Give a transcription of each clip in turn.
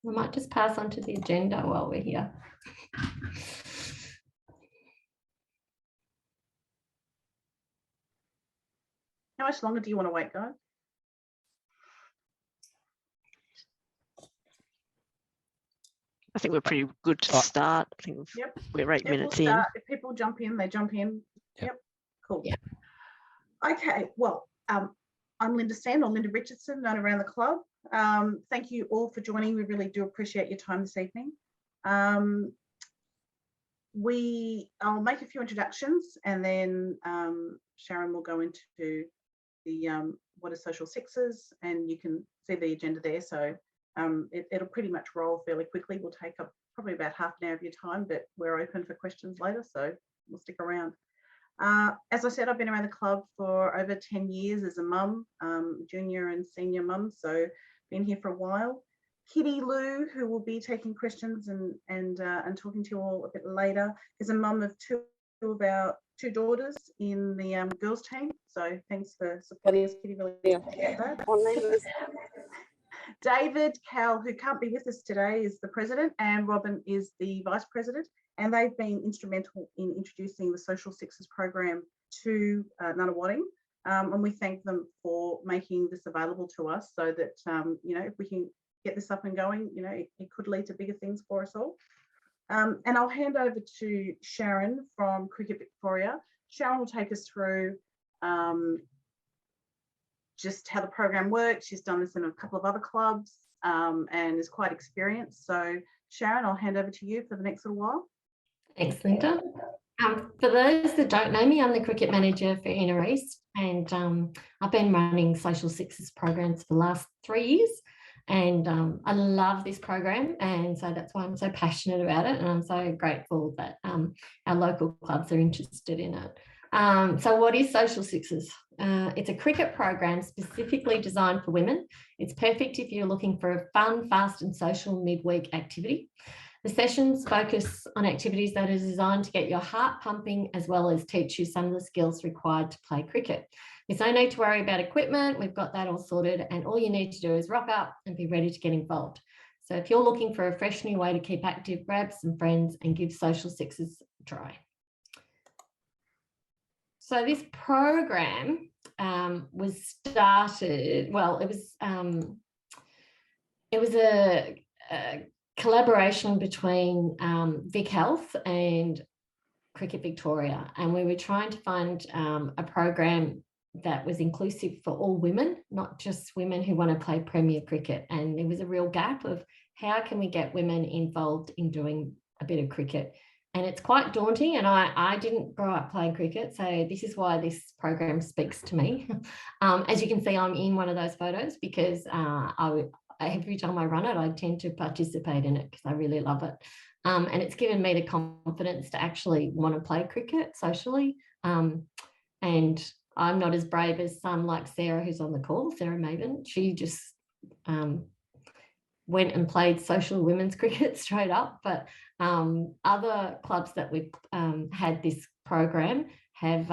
I might just pass on to the agenda while we're here. How much longer do you want to wait, guys? I think we're pretty good to start. I think we're 8 minutes in. If people jump in, they jump in. Yep. Cool. Yeah. Okay. Well, I'm Linda Sand, or Linda Richardson, known around the club. Thank you all for joining. We really do appreciate your time this evening. I'll make a few introductions, and then Sharon will go into the what are social sixes, and you can see the agenda there. So it'll pretty much roll fairly quickly. We'll take up probably about half an hour of your time, but we're open for questions later, so we'll stick around. As I said, I've been around the club for over 10 years as a mum, junior and senior mum, so been here for a while. Kitty Lou, who will be taking questions and talking to you all a bit later, is a mum of two daughters in the girls team. So thanks for supporting us, Kitty. Really appreciate that. David Cal, who can't be with us today, is the president, and Robin is the vice president, and they've been instrumental in introducing the Social Sixes program to Nunawading, and we thank them for making this available to us, so that if we can get this up and going, it could lead to bigger things for us all. And I'll hand over to Sharon from Cricket Victoria. Sharon will take us through just how the program works. She's done this in a couple of other clubs and is quite experienced. So Sharon, I'll hand over to you for the next little while. Thanks, Linda. For those that don't know me, I'm the cricket manager for Inner East, and I've been running Social Sixes programs for the last 3 years, and I love this program, and so that's why I'm so passionate about it, and I'm so grateful that our local clubs are interested in it. So what is Social Sixes? It's a cricket program specifically designed for women. It's perfect if you're looking for a fun, fast and social midweek activity. The sessions focus on activities that are designed to get your heart pumping, as well as teach you some of the skills required to play cricket. There's no need to worry about equipment. We've got that all sorted, and all you need to do is rock up and be ready to get involved. So if you're looking for a fresh new way to keep active, grab some friends and give Social Sixes a try. So this program was started, well, it was a collaboration between Vic Health and Cricket Victoria, and we were trying to find a program that was inclusive for all women, not just women who want to play Premier cricket. And there was a real gap of how can we get women involved in doing a bit of cricket. And it's quite daunting, and I didn't grow up playing cricket, so this is why this program speaks to me. As you can see, I'm in one of those photos because every time I run it, I tend to participate in it because I really love it. And it's given me the confidence to actually want to play cricket socially. And I'm not as brave as some like Sarah, who's on the call, Sarah Maven. She just went and played social women's cricket straight up. But other clubs that we've had this program have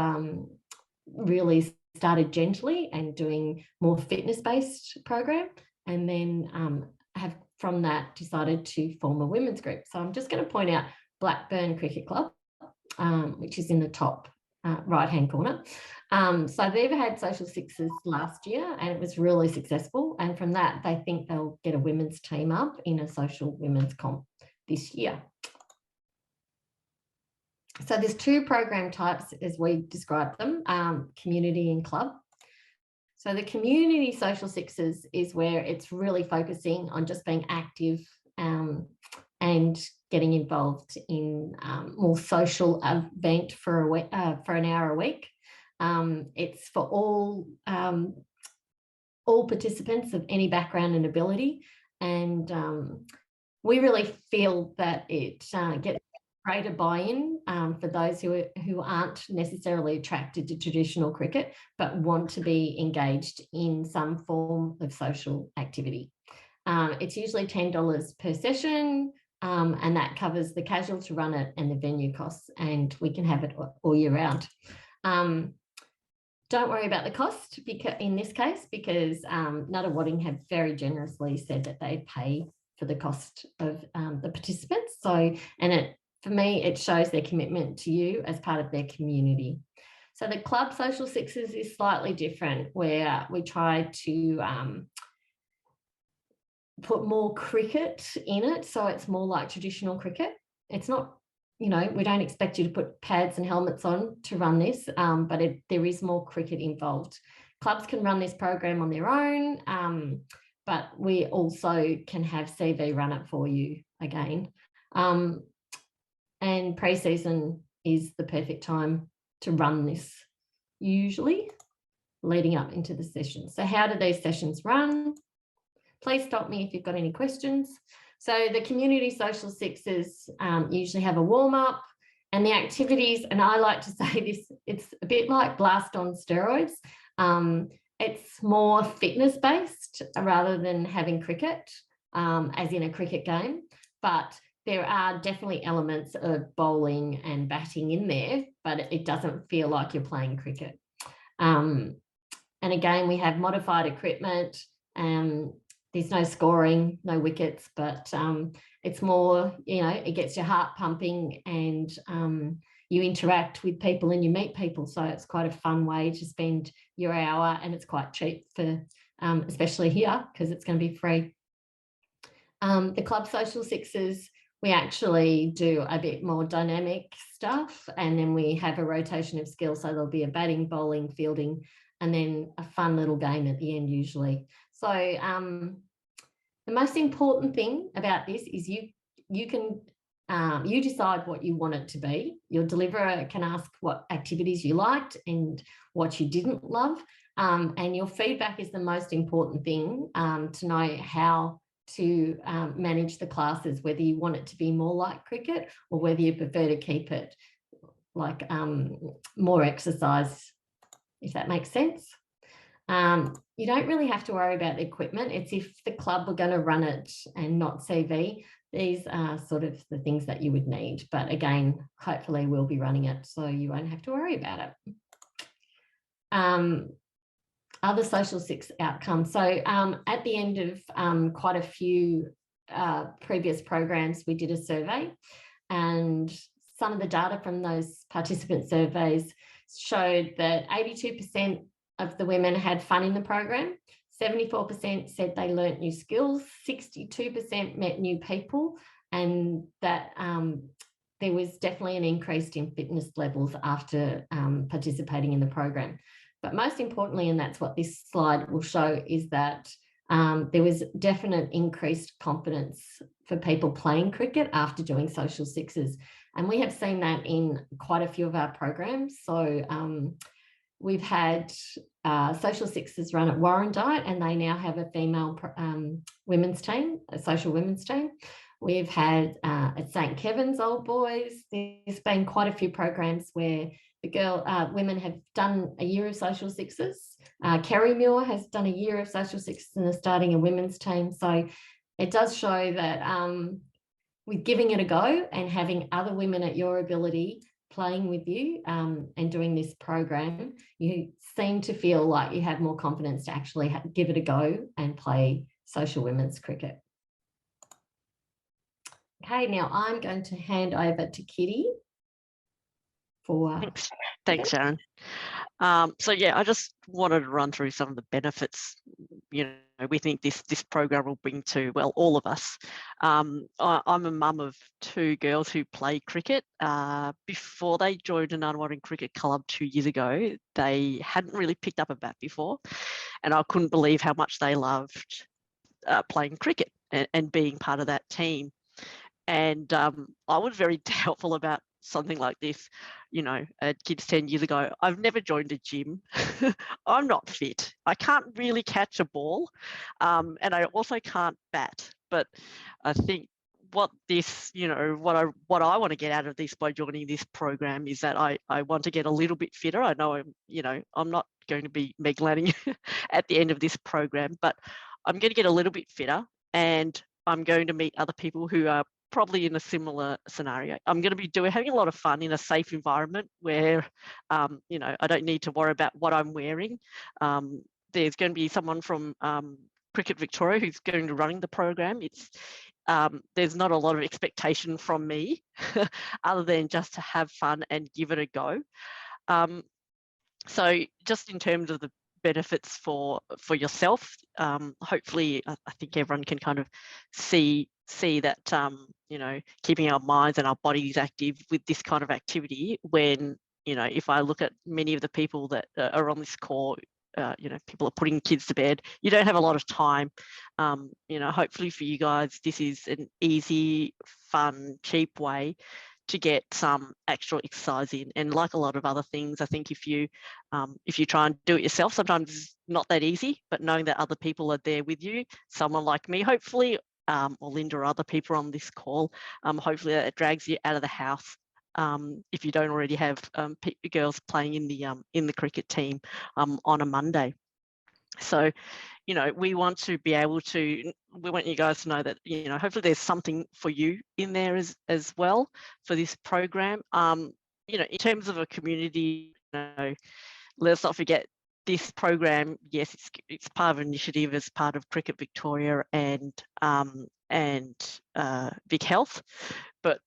really started gently and doing more fitness-based program, and then have from that decided to form a women's group. So I'm just going to point out Blackburn Cricket Club, which is in the top right-hand corner. So they've had Social Sixes last year, and it was really successful. And from that, they think they'll get a women's team up in a social women's comp this year. So there's two program types as we describe them, community and club. So the community Social Sixes is where it's really focusing on just being active and getting involved in more social event for a week, for an hour a week. It's for all participants of any background and ability, and we really feel that it gets greater buy-in for those who aren't necessarily attracted to traditional cricket but want to be engaged in some form of social activity. It's usually $10 per session, and that covers the casual to run it and the venue costs, and we can have it all year round. Don't worry about the cost in this case, because Nunawading have very generously said that they pay for the cost of the participants. So, and for me, it shows their commitment to you as part of their community. So the club social sixes is slightly different, where we try to put more cricket in it. So it's more like traditional cricket. It's not, we don't expect you to put pads and helmets on to run this, but there is more cricket involved. Clubs can run this program on their own, but we also can have CV run it for you again. And pre-season is the perfect time to run this, usually leading up into the session. So how do these sessions run? Please stop me if you've got any questions. So the community social sixes usually have a warm-up, and the activities, and I like to say this, it's a bit like Blast on steroids. It's more fitness-based rather than having cricket, as in a cricket game, but there are definitely elements of bowling and batting in there, but it doesn't feel like you're playing cricket. And again, we have modified equipment. There's no scoring, no wickets, but it's more, it gets your heart pumping, and you interact with people and you meet people. So it's quite a fun way to spend your hour, and it's quite cheap for, especially here, because it's going to be free. The club social sixes, we actually do a bit more dynamic stuff, and then we have a rotation of skills. So there'll be a batting, bowling, fielding, and then a fun little game at the end usually. So the most important thing about this is you decide what you want it to be. Your deliverer can ask what activities you liked and what you didn't love, and your feedback is the most important thing to know how to manage the classes, whether you want it to be more like cricket or whether you prefer to keep it like more exercise, if that makes sense. You don't really have to worry about the equipment. It's if the club were going to run it and not CV, these are sort of the things that you would need. But again, hopefully we'll be running it, so you won't have to worry about it. Other social six outcomes. So at the end of quite a few previous programs, we did a survey, and some of the data from those participant surveys showed that 82% of the women had fun in the program, 74% said they learnt new skills, 62% met new people, and that there was definitely an increase in fitness levels after participating in the program. But most importantly, and that's what this slide will show, is that there was definite increased confidence for people playing cricket after doing social sixes. And we have seen that in quite a few of our programs. So we've had social sixes run at Warrandyte, and they now have a female women's team, a social women's team. We've had at St. Kevin's Old Boys, there's been quite a few programs where the women have done a year of social sixes. Kerrymuir has done a year of social sixes and is starting a women's team. So it does show that with giving it a go and having other women at your ability playing with you and doing this program, you seem to feel like you have more confidence to actually give it a go and play social women's cricket. Okay, now I'm going to hand over to Kitty for... Thanks, Sharon. So yeah, I just wanted to run through some of the benefits, we think this program will bring to, well, all of us. I'm a mum of two girls who play cricket. Before they joined a Nunawading Cricket Club 2 years ago, they hadn't really picked up a bat before, and I couldn't believe how much they loved playing cricket and being part of that team. And I was very doubtful about something like this, at kids 10 years ago. I've never joined a gym. I'm not fit. I can't really catch a ball. And I also can't bat. But I think what this, what I want to get out of this by joining this program is that I want to get a little bit fitter. I know I'm not going to be Meg Lanning at the end of this program, but I'm going to get a little bit fitter, and I'm going to meet other people who are probably in a similar scenario. I'm going to be having a lot of fun in a safe environment where, I don't need to worry about what I'm wearing. There's going to be someone from Cricket Victoria who's going to running the program. there's not a lot of expectation from me other than just to have fun and give it a go. So just in terms of the benefits for yourself, hopefully I think everyone can kind of see that keeping our minds and our bodies active with this kind of activity, when if I look at many of the people that are on this call, people are putting kids to bed, you don't have a lot of time. Hopefully for you guys this is an easy, fun, cheap way to get some extra exercise in. And like a lot of other things, I think if you try and do it yourself, sometimes it's not that easy, but knowing that other people are there with you, someone like me, hopefully, or Linda or other people on this call, hopefully that drags you out of the house. If you don't already have girls playing in the cricket team on a Monday. So, we want to be able to, we want you guys to know that, hopefully there's something for you in there as well for this program. In terms of a community, let's not forget this program, yes, it's part of an initiative as part of Cricket Victoria and Vic Health, but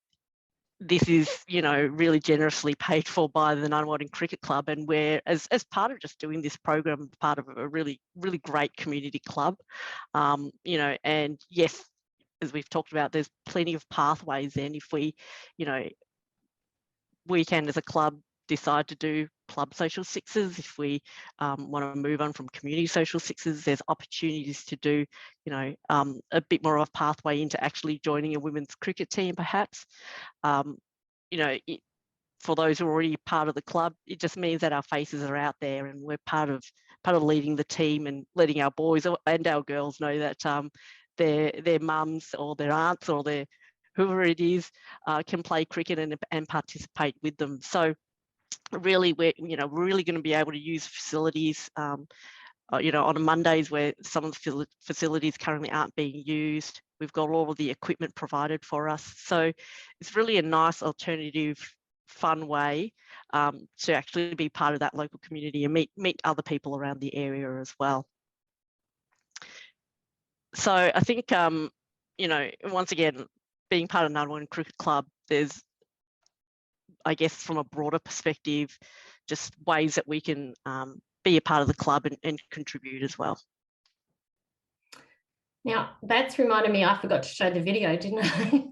this is, really generously paid for by the Nunawading Cricket Club, and we're, as part of just doing this program, part of a really, really great community club. And yes, as we've talked about, there's plenty of pathways then if we, we can as a club decide to do club social sixes. If we want to move on from community social sixes, there's opportunities to do, a bit more of a pathway into actually joining a women's cricket team, perhaps. For those who are already part of the club, it just means that our faces are out there and we're part of leading the team and letting our boys and our girls know that their mums or their aunts or their whoever it is can play cricket and participate with them. So really, we're really going to be able to use facilities on Mondays where some of the facilities currently aren't being used. We've got all of the equipment provided for us. So it's really a nice alternative, fun way to actually be part of that local community and meet other people around the area as well. So I think, once again, being part of Nunawading Cricket Club, there's, I guess, from a broader perspective, just ways that we can be a part of the club and contribute as well. Now, that's reminded me, I forgot to show the video, didn't I?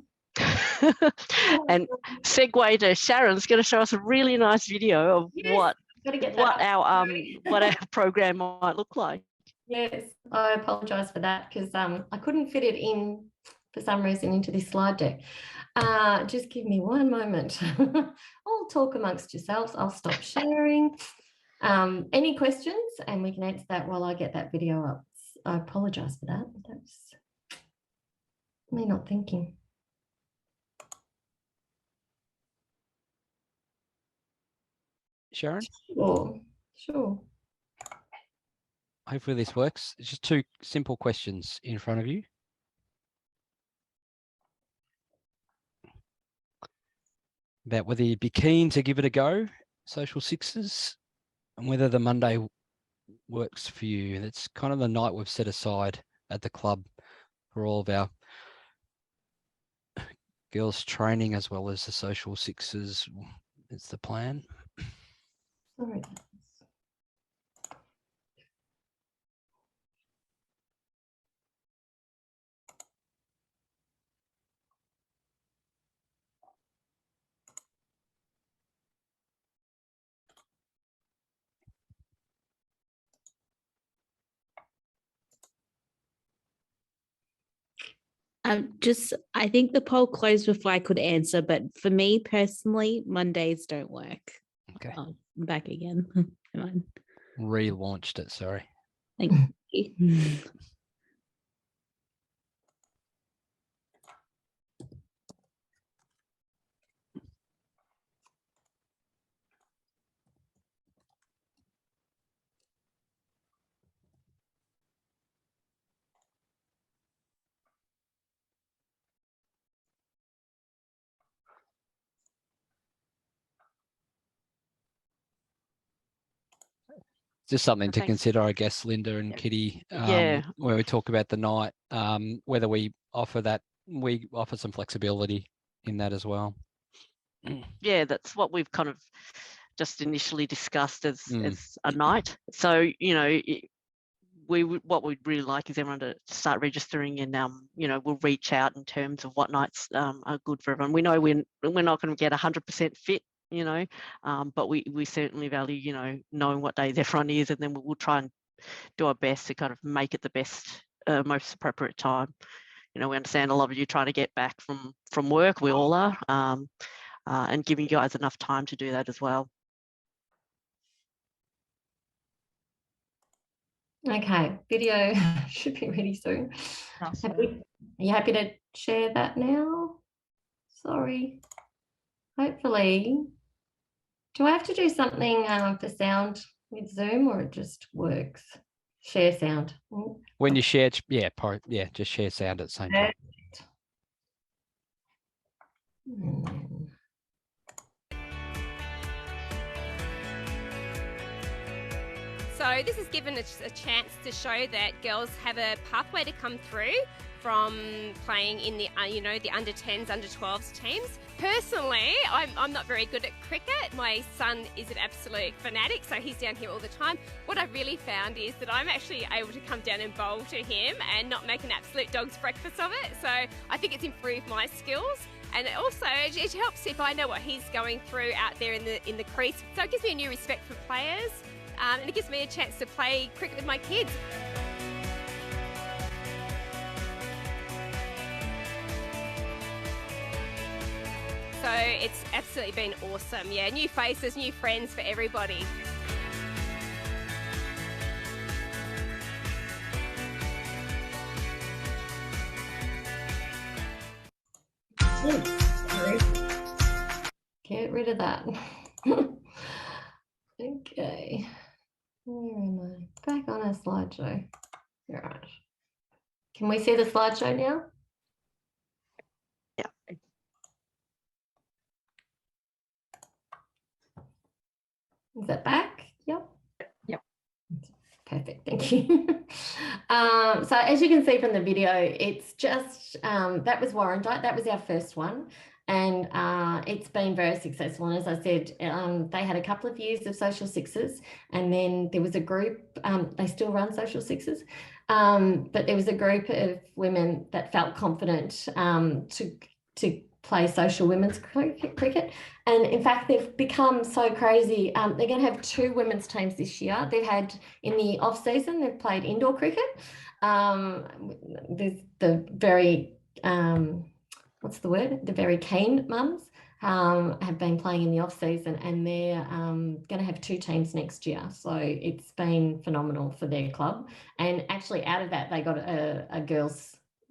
And segue to Sharon's going to show us a really nice video of what our program might look like. Yes, I apologise for that because I couldn't fit it in for some reason into this slide deck. Just give me one moment. I'll talk amongst yourselves. I'll stop sharing. Any questions? And we can answer that while I get that video up. I apologise for that. That's me not thinking. Sharon? Sure. Hopefully this works. It's just two simple questions in front of you. About whether you'd be keen to give it a go, social sixes, and whether the Monday works for you. That's kind of the night we've set aside at the club for all of our girls training as well as the social sixes. It's the plan. Sorry. I think the poll closed before I could answer, but for me personally, Mondays don't work. Okay. Oh, I'm back again. Come on. Relaunched it, sorry. Thank you. Just something to consider, I guess, Linda and Kitty, where we talk about the night, whether we offer that we offer some flexibility in that as well. Yeah, that's what we've kind of just initially discussed as Mm. a night. So, you know, what we'd really like is everyone to start registering, and you know, we'll reach out in terms of what nights are good for everyone. We know we're not going to get 100% fit, you know, but we certainly value, you know, knowing what days everyone is, and then we'll try and do our best to kind of make it the best, most appropriate time. You know, we understand a lot of you trying to get back from work. We all are, and giving you guys enough time to do that as well. Okay, video should be ready soon. Awesome. Are you happy to share that now? Sorry. Hopefully. Do I have to do something for sound with Zoom, or it just works? Share sound. When you share, yeah, just share sound at the same time. So this has given us a chance to show that girls have a pathway to come through from playing in the the under 10s, under 12s teams. Personally, I'm not very good at cricket. My son is an absolute fanatic, so he's down here all the time. What I've really found is that I'm actually able to come down and bowl to him and not make an absolute dog's breakfast of it. So I think it's improved my skills. And also, it helps if I know what he's going through out there in the crease. So it gives me a new respect for players, and it gives me a chance to play cricket with my kids. So it's absolutely been awesome. Yeah, new faces, new friends for everybody. Get rid of that. Okay. Where am I? Back on a slideshow. All right. Can we see the slideshow now? Yeah. Is that back? Yep. Yep. Perfect, thank you. So as you can see from the video, it's just, that was Warrandyte, that was our first one. And it's been very successful. And as I said, they had a couple of years of Social Sixes, and then there was a group, they still run Social Sixes, but there was a group of women that felt confident to play social women's cricket. And in fact, they've become so crazy. They're going to have 2 women's teams this year. They've had, in the off season, they've played indoor cricket. There's the very, what's the word? The very keen mums have been playing in the off season, and they're going to have 2 teams next year. So it's been phenomenal for their club. And actually out of that, they got a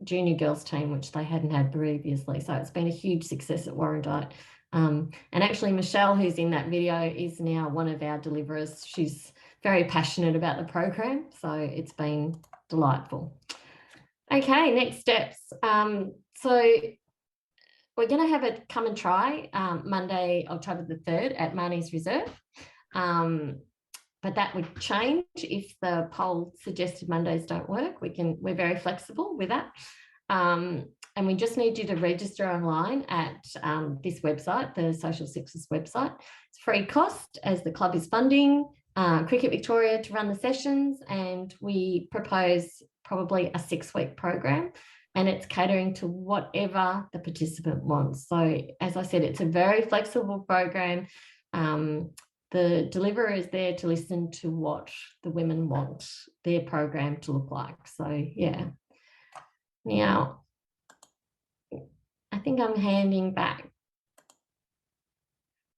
junior girls team, which they hadn't had previously. So it's been a huge success at Warrandyte. And actually Michelle, who's in that video, is now one of our deliverers. She's very passionate about the program. So it's been delightful. Okay, next steps. So we're going to have a come and try Monday, October the 3rd at Marnie's Reserve. But that would change if the poll suggested Mondays don't work. We're very flexible with that. And we just need you to register online at this website, the Social Sixes website. It's free cost, as the club is funding Cricket Victoria to run the sessions, and we propose probably a 6-week program, and it's catering to whatever the participant wants. So as I said, it's a very flexible program. The deliverer is there to listen to what the women want their program to look like. So yeah. Now, I think I'm handing back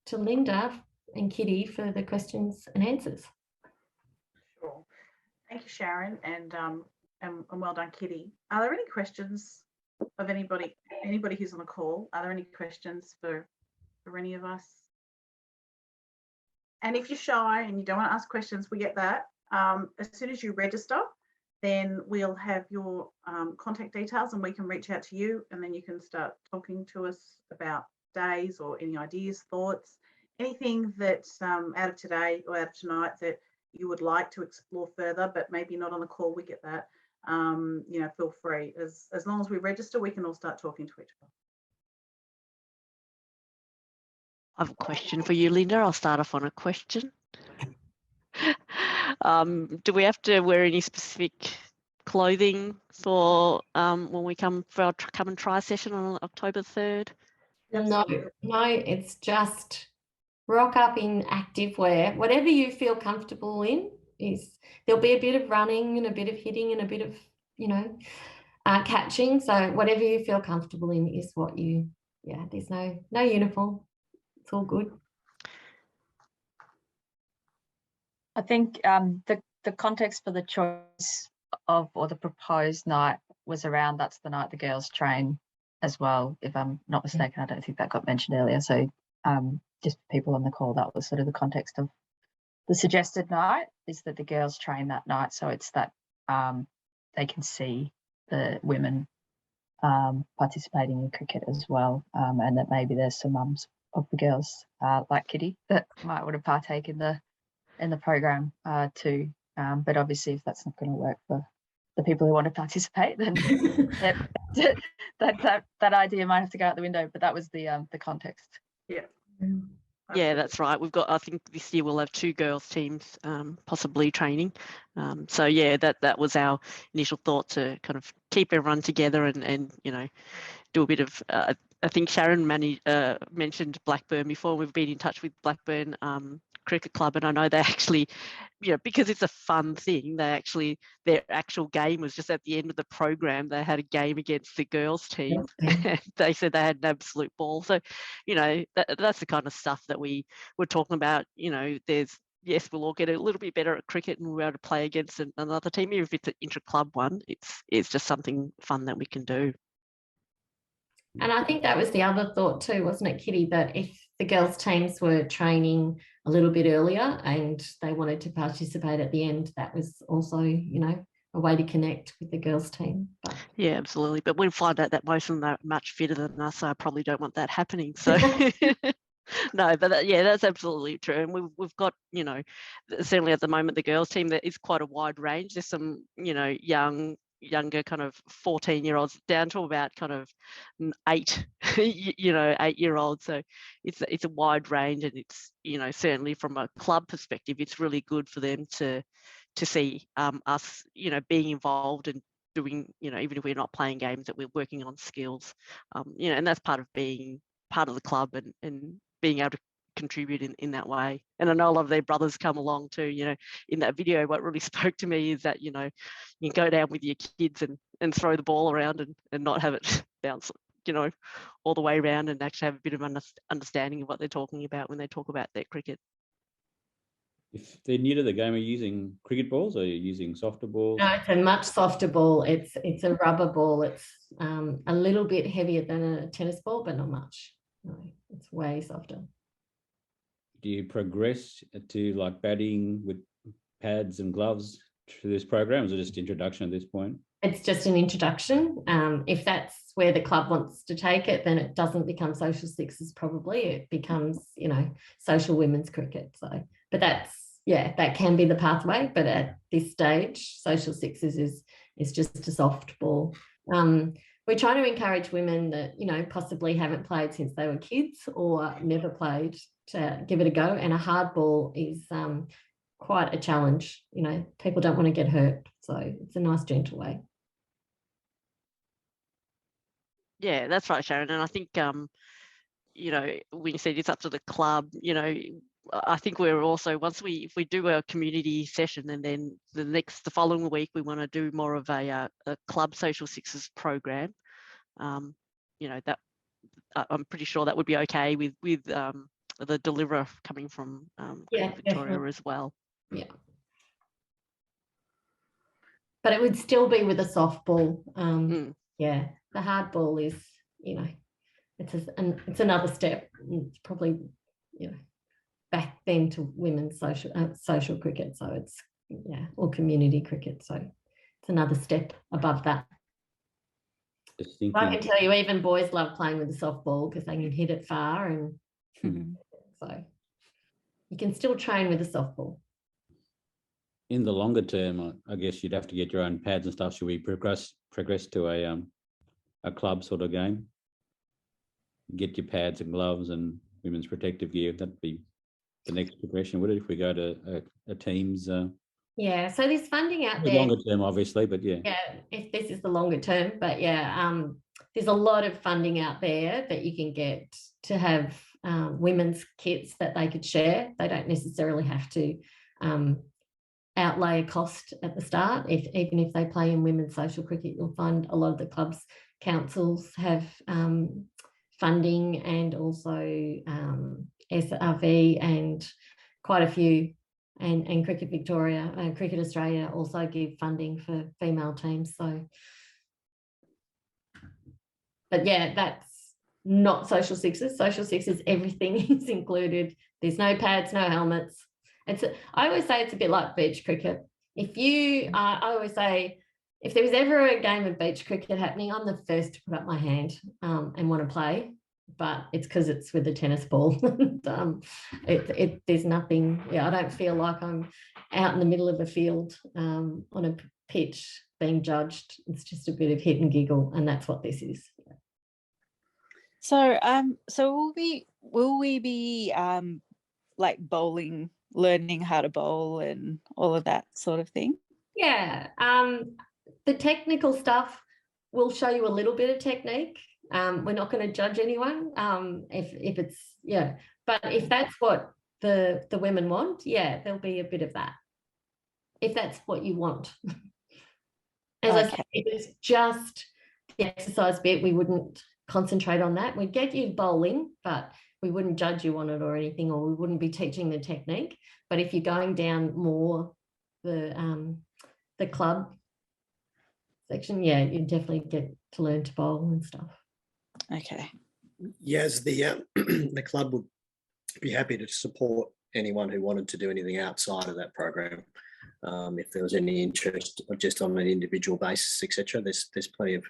to Linda and Kitty for the questions and answers. Sure. Thank you, Sharon, and well done, Kitty. Are there any questions of anybody who's on the call? Are there any questions for any of us? And if you're shy and you don't want to ask questions, we get that. As soon as you register, then we'll have your contact details, and we can reach out to you, and then you can start talking to us about days or any ideas, thoughts, anything that's out of today or out of tonight that you would like to explore further, but maybe not on the call. We get that. you know, feel free. As long as we register, we can all start talking to each other. I have a question for you, Linda. I'll start off on a question. Do we have to wear any specific clothing for when we come for our come and try session on October 3rd? No, it's just rock up in active wear, whatever you feel comfortable in. There'll be a bit of running and a bit of hitting and a bit of, you know, catching. So whatever you feel comfortable in is what you, there's no uniform. It's all good. I think the context for the choice of, or the proposed night was around, that's the night the girls train as well, if I'm not mistaken. I don't think that got mentioned earlier. So just for people on the call, that was sort of the context of the suggested night, is that the girls train that night. So it's that they can see the women participating in cricket as well, and that maybe there's some mums of the girls like Kitty that might want to partake in the program too. But obviously, if that's not going to work for the people who want to participate, then that idea might have to go out the window. But that was the context. Yeah. Yeah, that's right. We've got, I think this year we'll have 2 girls teams possibly training. So yeah, that was our initial thought, to kind of keep everyone together and you know, do a bit of, I think Sharon mentioned Blackburn before. We've been in touch with Blackburn Cricket Club, and I know they actually, you know, because it's a fun thing, their actual game was just at the end of the program. They had a game against the girls team. And they said they had an absolute ball. So, you know, that's the kind of stuff that we were talking about. You know, yes, we'll all get a little bit better at cricket and we'll be able to play against another team. Even if it's an intra-club one, it's just something fun that we can do. And I think that was the other thought too, wasn't it, Kitty, that if the girls' teams were training a little bit earlier and they wanted to participate at the end, that was also, you know, a way to connect with the girls' team. But yeah, absolutely. But we'll find out that most of them are much fitter than us, so I probably don't want that happening. So no, but yeah, that's absolutely true. And we've got, you know, certainly at the moment, the girls' team, there is quite a wide range. There's some, you know, younger kind of 14-year-olds down to about kind of 8 you know, 8-year-olds. So it's a wide range, and it's, you know, certainly from a club perspective, it's really good for them to see us, you know, being involved and doing, you know, even if we're not playing games, that we're working on skills, you know, and that's part of being part of the club and being able to contribute in that way. And I know a lot of their brothers come along too. You know, in that video, what really spoke to me is that, you know, you go down with your kids and throw the ball around and not have it bounce, you know, all the way around, and actually have a bit of understanding of what they're talking about when they talk about their cricket. If they're new to the game, are you using cricket balls or are you using softer balls? no, it's a much softer ball. It's a rubber ball. It's a little bit heavier than a tennis ball, but not much. No, it's way softer. Do you progress to like batting with pads and gloves through this program? Is it just introduction at this point? It's just an introduction. If that's where the club wants to take it, then it doesn't become social sixes probably. It becomes, you know, social women's cricket. So, but that can be the pathway. But at this stage, social sixes is just a soft ball. We're trying to encourage women that, you know, possibly haven't played since they were kids or never played to give it a go. And a hard ball is quite a challenge. You know, people don't want to get hurt. So it's a nice, gentle way. Yeah, that's right, Sharon. And I think, you know, when you said it's up to the club, you know, I think we're also, if we do a community session, and then the following week, we want to do more of a club social sixes program. You know, that I'm pretty sure that would be okay with the deliverer coming from Victoria definitely. as well. Yeah. But it would still be with a soft ball. Yeah, the hard ball is, you know, it's another step. It's probably, you know, back then to women's social cricket. So it's, or community cricket. So it's another step above that. I can tell you, even boys love playing with the soft ball because they can hit it far, and so you can still train with a soft ball. in the longer term, I guess you'd have to get your own pads and stuff. Should we progress to a club sort of game? Get your pads and gloves and women's protective gear. That'd be the next progression, would it? If we go to a team's. Yeah. So there's funding out there. Longer term, obviously, but yeah. Yeah, if this is the longer term, but yeah, there's a lot of funding out there that you can get to have women's kits that they could share. They don't necessarily have to outlay a cost at the start. Even if they play in women's social cricket, you'll find a lot of the clubs councils have funding, and also SRV and quite a few, and Cricket Victoria and Cricket Australia also give funding for female teams. So, but yeah, that's not social sixes. Social sixes, everything is included. There's no pads, no helmets. I always say it's a bit like beach cricket. I always say, if there was ever a game of beach cricket happening, I'm the first to put up my hand and want to play. But it's because it's with a tennis ball. There's nothing. Yeah, I don't feel like I'm out in the middle of a field on a pitch being judged. It's just a bit of hit and giggle, and that's what this is. So, will we be like bowling, learning how to bowl, and all of that sort of thing? Yeah, the technical stuff will show you a little bit of technique. We're not going to judge anyone if it's, yeah, but if that's what the women want, yeah, there'll be a bit of that, if that's what you want. As I said, if it's just the exercise bit, we wouldn't concentrate on that. We'd get you bowling, but we wouldn't judge you on it or anything, or we wouldn't be teaching the technique. But if you're going down more the club section, yeah, you definitely get to learn to bowl and stuff. Okay. Yes, the club would be happy to support anyone who wanted to do anything outside of that program. If there was any interest, just on an individual basis, etc. There's plenty of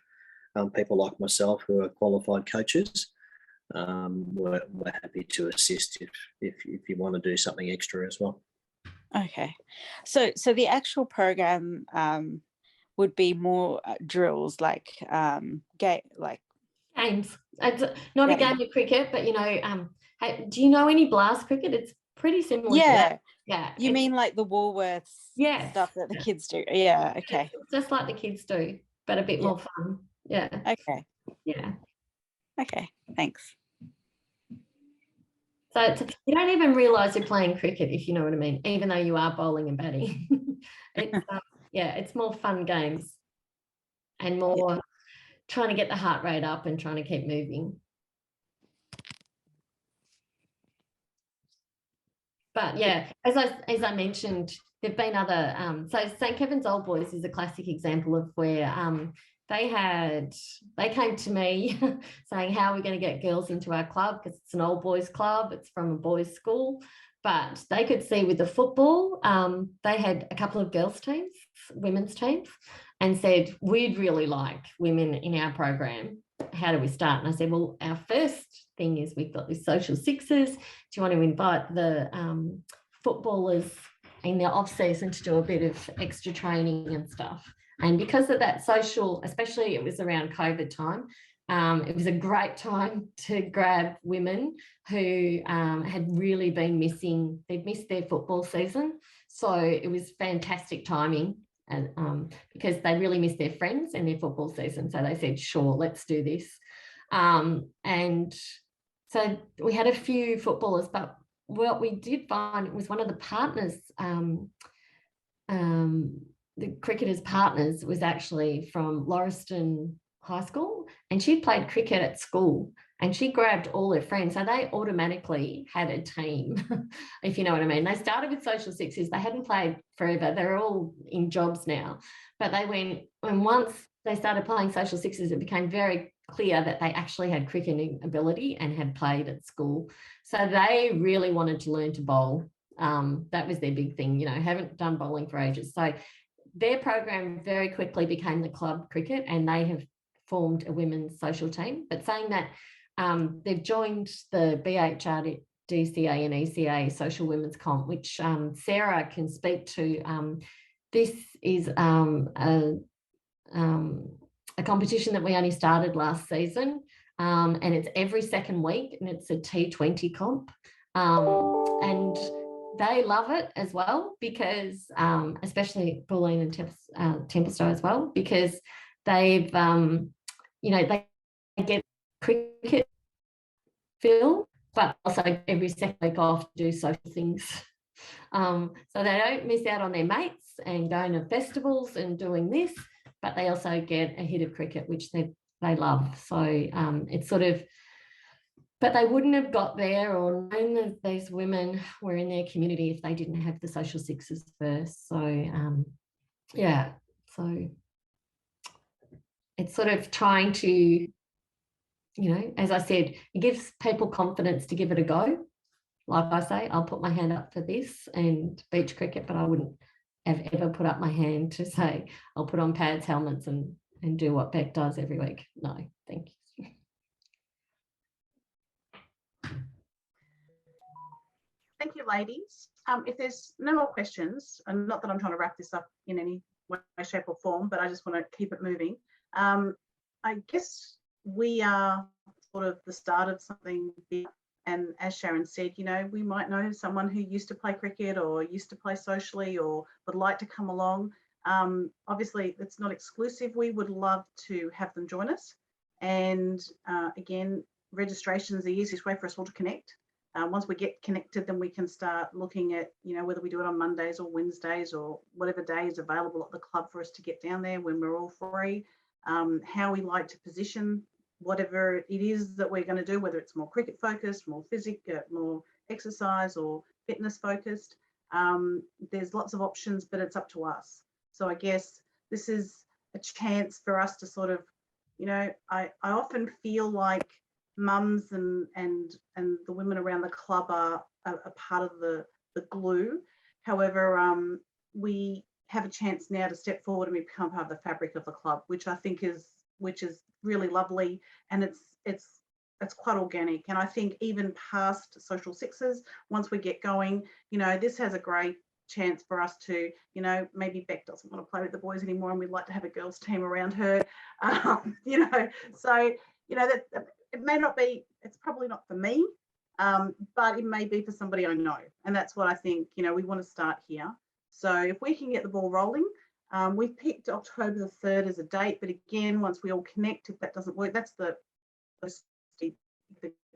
people like myself who are qualified coaches. We're happy to assist if you want to do something extra as well. Okay, so the actual program would be more drills, like games. It's not a game of cricket, but hey, do you know any blast cricket? It's pretty similar. Yeah, to that. Yeah. You mean like the Woolworths stuff that the kids do? Yeah. Okay. It's just like the kids do, but a bit more fun. Yeah. Okay. Yeah. Okay. Thanks. So you don't even realise you're playing cricket, if you know what I mean, even though you are bowling and batting. It's more fun games and more trying to get the heart rate up and trying to keep moving. But yeah, as I mentioned, there've been other. So St Kevin's Old Boys is a classic example of where they came to me saying, how are we going to get girls into our club, because it's an old boys club, it's from a boys school. But they could see with the football, they had a couple of girls teams, women's teams, and said, we'd really like women in our program. How do we start? And I said, well, our first thing is we've got these social sixes. Do you want to invite the footballers in their off season to do a bit of extra training and stuff? And because of that social, especially it was around COVID time, it was a great time to grab women who had really been missing, they'd missed their football season. So it was fantastic timing, and because they really missed their friends and their football season. So they said, sure, let's do this. And so we had a few footballers, but what we did find was one of the partners, the cricketers' partners was actually from Lauriston High School, and she'd played cricket at school, and she grabbed all her friends. So they automatically had a team, if you know what I mean. They started with social sixes. They hadn't played forever. They're all in jobs now. But they went, and once they started playing social sixes, it became very clear that they actually had cricketing ability and had played at school. So they really wanted to learn to bowl. That was their big thing, haven't done bowling for ages. So their program very quickly became the club cricket, and they have formed a women's social team. But saying that, they've joined the BHRD DCA and ECA social women's comp, which Sarah can speak to. This is a competition that we only started last season, and it's every second week, and it's a T20 comp, and they love it as well because, especially Pauline and Templestowe as well, because they've, they get cricket feel, but also every second week off to do social things. So they don't miss out on their mates and going to festivals and doing this, but they also get a hit of cricket, which they love. So it's sort of, but they wouldn't have got there or known that these women were in their community if they didn't have the social sixes first. So yeah, so it's sort of trying to, as I said, it gives people confidence to give it a go. Like I say, I'll put my hand up for this and beach cricket, but I wouldn't have ever put up my hand to say I'll put on pads, helmets and do what Beck does every week. No, thank you. Thank you, ladies. If there's no more questions, and not that I'm trying to wrap this up in any way, shape or form, but I just want to keep it moving. I guess we are sort of the start of something big. And as Sharon said, we might know someone who used to play cricket or used to play socially or would like to come along. Obviously, it's not exclusive. We would love to have them join us. And again, registration is the easiest way for us all to connect. Once we get connected, then we can start looking at, whether we do it on Mondays or Wednesdays or whatever day is available at the club for us to get down there when we're all free, how we like to position whatever it is that we're going to do, whether it's more cricket focused, more more exercise or fitness focused. There's lots of options, but it's up to us. So I guess this is a chance for us to sort of, I often feel like mums and the women around the club are a part of the glue. However, we have a chance now to step forward and become part of the fabric of the club, which I think is really lovely, and it's quite organic. And I think even past social sixes, once we get going, this has a great chance for us to, maybe Beck doesn't want to play with the boys anymore and we'd like to have a girls team around her, so that it may not be, it's probably not for me, but it may be for somebody I know. And that's what I think, we want to start here. So if we can get the ball rolling, we've picked October the 3rd as a date, but again, once we all connect, if that doesn't work, that's the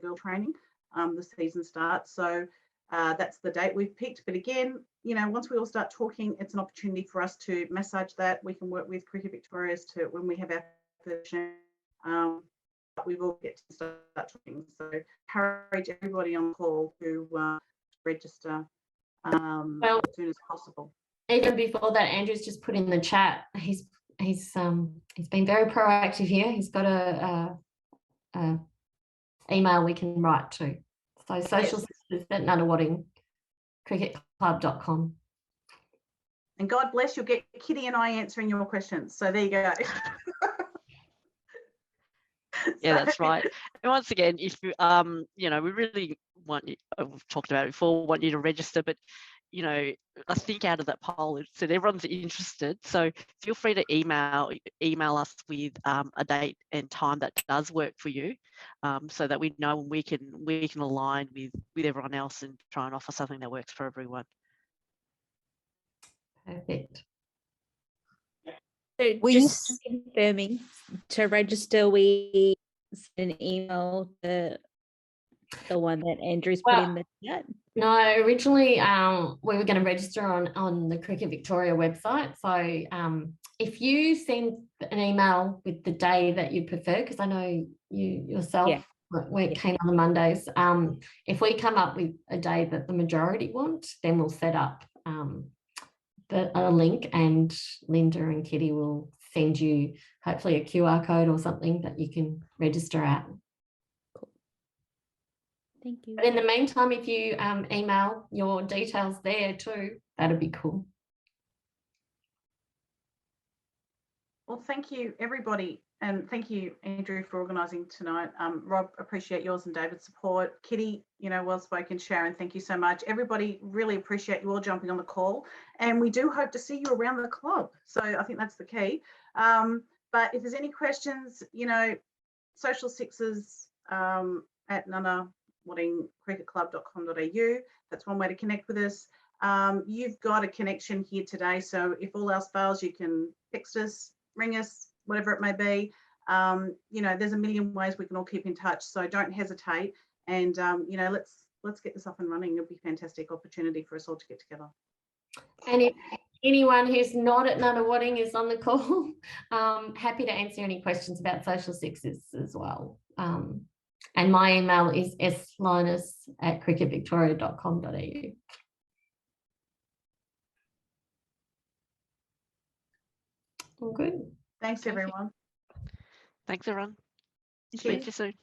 girl training, the season starts. So that's the date we've picked. But again, once we all start talking, it's an opportunity for us to massage that. We can work with Cricket Victoria to when we have our first we will get to start talking. So encourage everybody on call to register as soon as possible. Even before that, Andrew's just put in the chat. He's been very proactive here. He's got a email we can write to. So social sisters at Nunawading cricketclub.com. And God bless, you'll get Kitty and I answering your questions. So there you go. Yeah, that's right. And once again, if you, we really want you, we've talked about it before, want you to register, but I think out of that poll, it said everyone's interested. So feel free to email us with a date and time that does work for you, so that we know when we can align with everyone else and try and offer something that works for everyone. Perfect. So just confirming, to register, we send an email to the one that Andrew's put in the chat. No, originally we were going to register on the Cricket Victoria website. So if you send an email with the day that you prefer, because I know you yourself weren't keen on the Mondays, if we come up with a day that the majority want, then we'll set up a link, and Linda and Kitty will send you hopefully a QR code or something that you can register at. Cool. Thank you. But in the meantime, if you email your details there too, that'd be cool. Well, thank you, everybody. And thank you, Andrew, for organising tonight. Rob, appreciate yours and David's support. Kitty, you know, well spoken. Sharon, thank you so much. Everybody, really appreciate you all jumping on the call. And we do hope to see you around the club. So I think that's the key. But if there's any questions, you know, Social Sixes at nunawadingcricketclub.com.au. That's one way to connect with us. You've got a connection here today. So if all else fails, you can text us, ring us, whatever it may be. You know, there's a million ways we can all keep in touch. So don't hesitate. And, you know, let's get this up and running. It'll be a fantastic opportunity for us all to get together. And if anyone who's not at Nunawading is on the call, happy to answer any questions about Social Sixes as well. And my email is slynas@cricketvictoria.com.au. All good. Thanks, everyone. Thanks, everyone. Cheers. Speak to you soon.